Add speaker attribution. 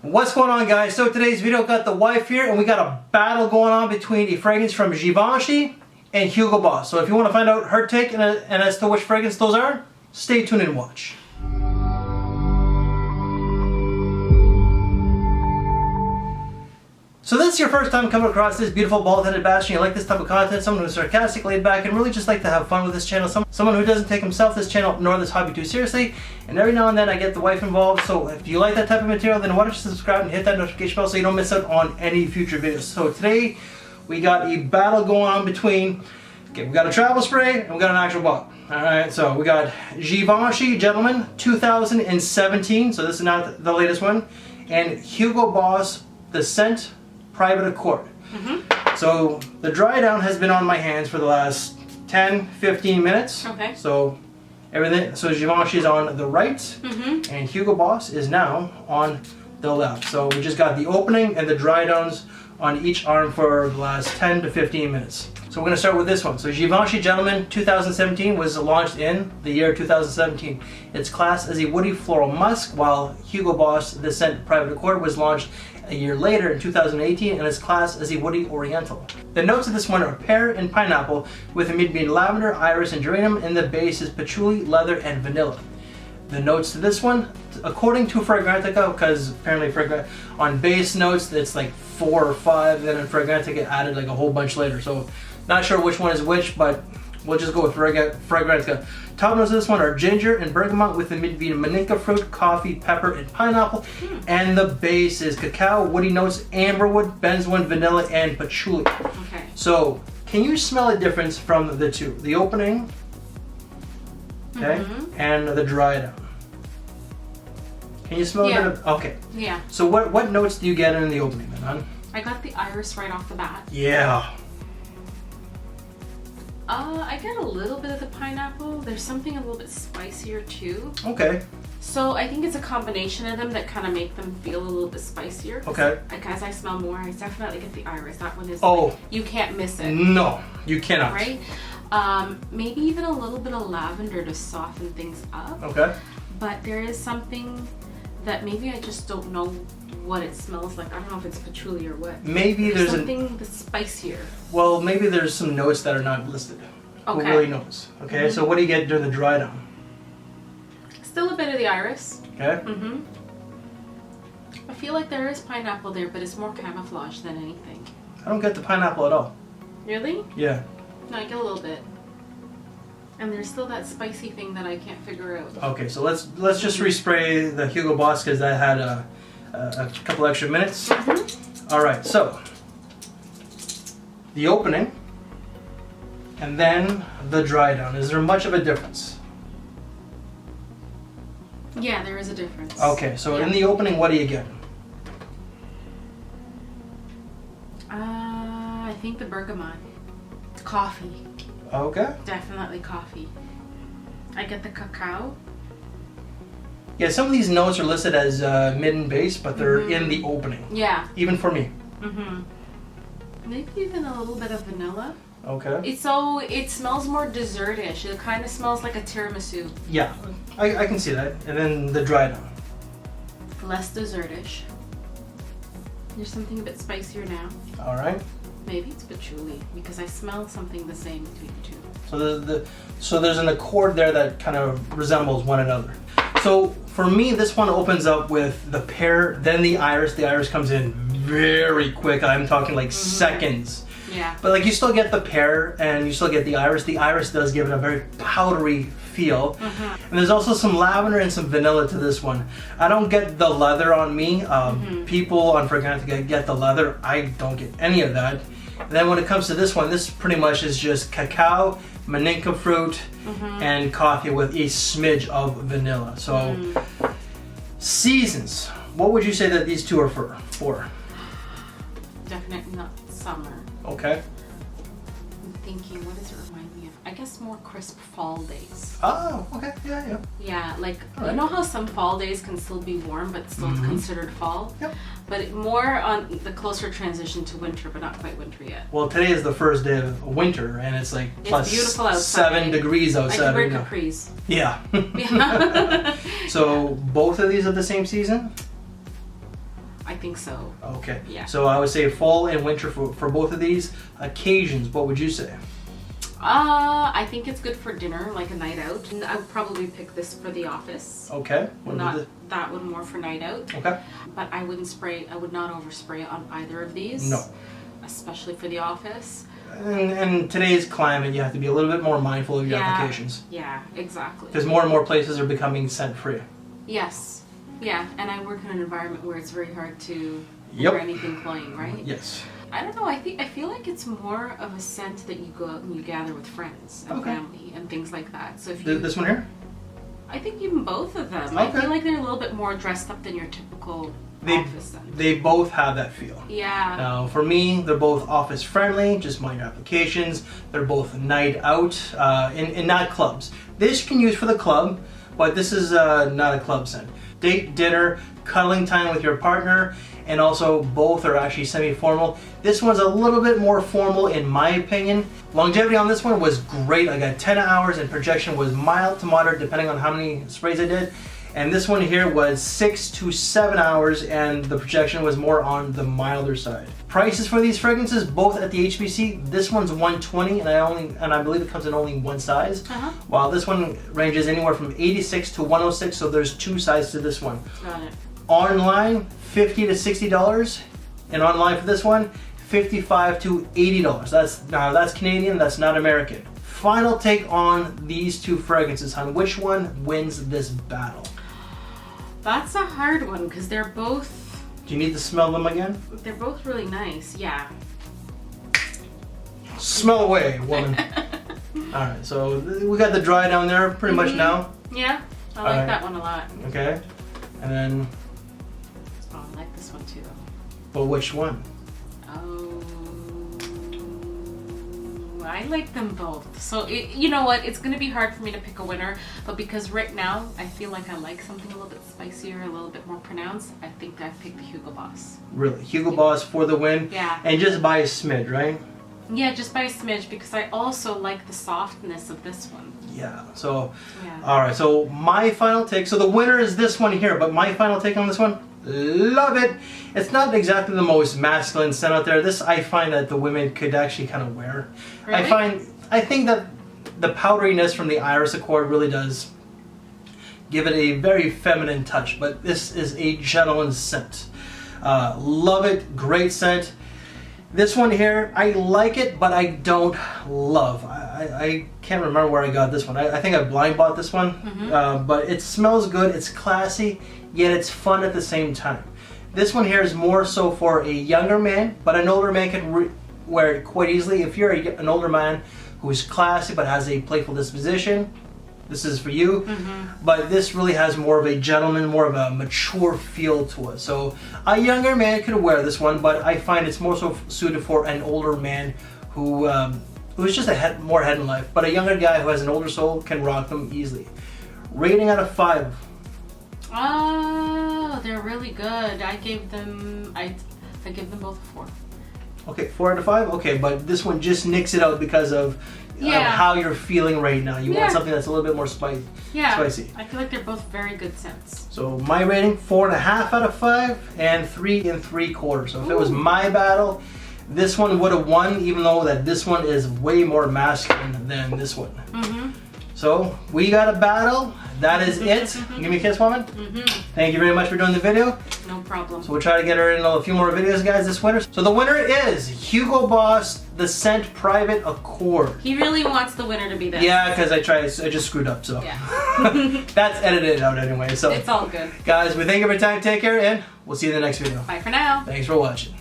Speaker 1: What's going on, guys? So today's video got the wife here and we got a battle going on between a fragrance from Givenchy and Hugo Boss. So if you want to find out her take and as to which fragrance those are, stay tuned and watch. So this is your first time coming across this beautiful bald-headed bastard, you like this type of content, someone who's sarcastic, laid back, and really just like to have fun with this channel, someone who doesn't take himself, this channel, nor this hobby too seriously, and every now and then I get the wife involved. So if you like that type of material, then why don't you subscribe and hit that notification bell so you don't miss out on any future videos. So today we got a battle going on between, we got a travel spray and we got an actual bottle. Alright, so we got Givenchy Gentleman 2017, so this is not the latest one, and Hugo Boss The Scent Private Accord. So the dry down has been on my hands for the last 10-15 minutes. Okay. So everything, so Givenchy is on the right and Hugo Boss is now on the left. So we just got the opening and the dry downs on each arm for the last 10 to 15 minutes. So we're going to start with this one. So Givenchy Gentleman 2017 was launched in the year 2017. It's classed as a woody floral musk, while Hugo Boss The Scent Private Accord was launched a year later in 2018 and is classed as a woody oriental. The notes of this one are pear and pineapple, with the mid being lavender, iris, and geranium, and the base is patchouli, leather, and vanilla. The notes to this one, according to Fragrantica, because apparently on base notes it's like 4 or 5, then in Fragrantica added like a whole bunch later. So not sure which one is which, but we'll just go with Fragrantica. Top notes of this one are ginger and bergamot, with the mid being maninka fruit, coffee, pepper, and pineapple. And the base is cacao, woody notes, amberwood, benzoin, vanilla, and patchouli. Okay. So can you smell a difference from the two? The opening, okay, and the dry down. Can you smell a bit of, okay. Yeah. So what notes do you get in the opening then, hon?
Speaker 2: I got the iris right off the bat.
Speaker 1: Yeah.
Speaker 2: I get a little bit of the pineapple. There's something a little bit spicier too.
Speaker 1: Okay.
Speaker 2: So I think it's a combination of them that kind of make them feel a little bit spicier. Okay. Like as I smell more, I definitely get the iris. That one is like, you can't miss it.
Speaker 1: No, you cannot.
Speaker 2: Right? Maybe even a little bit of lavender to soften things up.
Speaker 1: Okay.
Speaker 2: But there is something that maybe I just don't know what it smells like. I don't know if it's patchouli or what.
Speaker 1: Maybe there's
Speaker 2: something that's spicier.
Speaker 1: Well, maybe there's some notes that are not listed. Okay. Who really knows? Okay, so what do you get during the dry down?
Speaker 2: Still a bit of the iris.
Speaker 1: Okay.
Speaker 2: I feel like there is pineapple there, but it's more camouflage than anything.
Speaker 1: I don't get the pineapple at all.
Speaker 2: Really?
Speaker 1: Yeah.
Speaker 2: No, I get a little bit. And there's still that spicy thing that I can't figure out.
Speaker 1: Okay, so let's just respray the Hugo Boss because that had a couple extra minutes. All right, so the opening and then the dry down. Is there much of a difference?
Speaker 2: Yeah, there is a difference.
Speaker 1: Okay, so in the opening, what do you get?
Speaker 2: I think the bergamot. Coffee.
Speaker 1: Okay.
Speaker 2: Definitely coffee. I get the cacao.
Speaker 1: Yeah, some of these notes are listed as mid and base, but they're in the opening. Yeah. Even for me.
Speaker 2: Maybe even a little bit of vanilla.
Speaker 1: Okay.
Speaker 2: It smells more dessert-ish. It kind of smells like a tiramisu.
Speaker 1: Yeah, I can see that. And then the dry down.
Speaker 2: Less dessert-ish. There's something a bit spicier now.
Speaker 1: All right.
Speaker 2: Maybe it's patchouli because I smell something the same between the two.
Speaker 1: So there's an accord there that kind of resembles one another. So for me, this one opens up with the pear, then the iris. The iris comes in very quick. I'm talking like seconds. Yeah. But like you still get the pear and you still get the iris. The iris does give it a very powdery feel. And there's also some lavender and some vanilla to this one. I don't get the leather on me. People on Fragrantica get the leather. I don't get any of that. And then when it comes to this one, this pretty much is just cacao, maninka fruit, and coffee with a smidge of vanilla. So seasons, what would you say that these two are for?
Speaker 2: Definitely not summer.
Speaker 1: Okay.
Speaker 2: I'm thinking, what does it remind me of? I guess more crisp fall days.
Speaker 1: Oh, okay. Yeah.
Speaker 2: Yeah, like, you know how some fall days can still be warm, but still considered fall? Yep. But more on the closer transition to winter, but not quite winter yet.
Speaker 1: Well, today is the first day of winter, and it's like plus
Speaker 2: beautiful outside.
Speaker 1: 7 degrees outside.
Speaker 2: I can wear capris.
Speaker 1: Yeah. So both of these are the same season?
Speaker 2: I think so.
Speaker 1: Okay.
Speaker 2: Yeah.
Speaker 1: So I would say fall and winter for both of these occasions. What would you say?
Speaker 2: I think it's good for dinner, like a night out. And I would probably pick this for the office.
Speaker 1: Okay.
Speaker 2: Not that one, more for night out.
Speaker 1: Okay.
Speaker 2: But I would not overspray on either of these.
Speaker 1: No.
Speaker 2: Especially for the office.
Speaker 1: In today's climate, you have to be a little bit more mindful of your applications.
Speaker 2: Yeah, exactly.
Speaker 1: Because more and more places are becoming scent-free.
Speaker 2: Yes. Yeah, and I work in an environment where it's very hard to
Speaker 1: Yep.
Speaker 2: wear anything cloying, right?
Speaker 1: Yes.
Speaker 2: I don't know. I feel like it's more of a scent that you go out and you gather with friends and family and things like that. So if you
Speaker 1: This one here?
Speaker 2: I think even both of them.
Speaker 1: Okay.
Speaker 2: I feel like they're a little bit more dressed up than your typical office scent.
Speaker 1: They both have that feel.
Speaker 2: Yeah.
Speaker 1: Now, for me, they're both office friendly, just minor applications. They're both night out, in not clubs. This you can use for the club, but this is not a club scent. Date, dinner, cuddling time with your partner, and also both are actually semi-formal. This one's a little bit more formal in my opinion. Longevity on this one was great. I got 10 hours and projection was mild to moderate depending on how many sprays I did. And this one here was 6 to 7 hours and the projection was more on the milder side. Prices for these fragrances, both at the HBC, this one's $120 and I believe it comes in only one size. While this one ranges anywhere from 86 to 106, so there's two sizes to this one.
Speaker 2: Got it.
Speaker 1: Online, $50 to $60, and online for this one, $55 to $80. That's Canadian, that's not American. Final take on these two fragrances, hon. Which one wins this battle?
Speaker 2: That's a hard one because they're both.
Speaker 1: Do you need to smell them again?
Speaker 2: They're both really nice. Yeah.
Speaker 1: Smell away, woman. All right, so we got the dry down there pretty much now.
Speaker 2: Yeah, I like that one a lot.
Speaker 1: Okay, and then.
Speaker 2: Oh, I like this one too.
Speaker 1: But which one?
Speaker 2: Oh, I like them both. So you know what? It's gonna be hard for me to pick a winner, but because right now I feel like I like something a little bit spicier, a little bit more pronounced, I think I picked the Hugo Boss.
Speaker 1: Really, Hugo Boss for the win.
Speaker 2: Yeah.
Speaker 1: And just by a smidge, right?
Speaker 2: Yeah, just by a smidge because I also like the softness of this one.
Speaker 1: Yeah. So.
Speaker 2: Yeah.
Speaker 1: All right. So my final take. So the winner is this one here, but my final take on this one. Love it. It's not exactly the most masculine scent out there. This I find that the women could actually kind of wear.
Speaker 2: Really?
Speaker 1: I think that the powderiness from the Iris Accord really does give it a very feminine touch, but this is a gentleman's scent. Love it. Great scent. This one here, I like it, but I don't love. I can't remember where I got this one. I think I blind bought this one, but it smells good. It's classy, yet it's fun at the same time. This one here is more so for a younger man, but an older man can wear it quite easily. If you're an older man who's classy but has a playful disposition, this is for you. But this really has more of a gentleman, more of a mature feel to it. So a younger man could wear this one, but I find it's more so suited for an older man who's just more ahead in life. But a younger guy who has an older soul can rock them easily. Rating out of 5.
Speaker 2: Oh, they're really good. I give them both a 4.
Speaker 1: Okay, 4 out of 5. Okay, but this one just nicks it out because of how you're feeling right now. You want something that's a little bit more spicy.
Speaker 2: I feel like they're both very good scents.
Speaker 1: So my rating, 4.5 out of 5 and 3 3/4. So if it was my battle, this one would have won, even though that this one is way more masculine than this one. So we got a battle. That is it. Give me a kiss, woman. Thank you very much for doing the video.
Speaker 2: No problem.
Speaker 1: So we'll try to get her in a few more videos, guys, this winter. So the winner is Hugo Boss, the Scent Private Accord.
Speaker 2: He really wants the winner to be this.
Speaker 1: Yeah, because I just screwed up, so.
Speaker 2: Yeah.
Speaker 1: That's edited out anyway, so.
Speaker 2: It's all good.
Speaker 1: Guys, we thank you for your time. Take care, and we'll see you in the next video.
Speaker 2: Bye for now.
Speaker 1: Thanks for watching.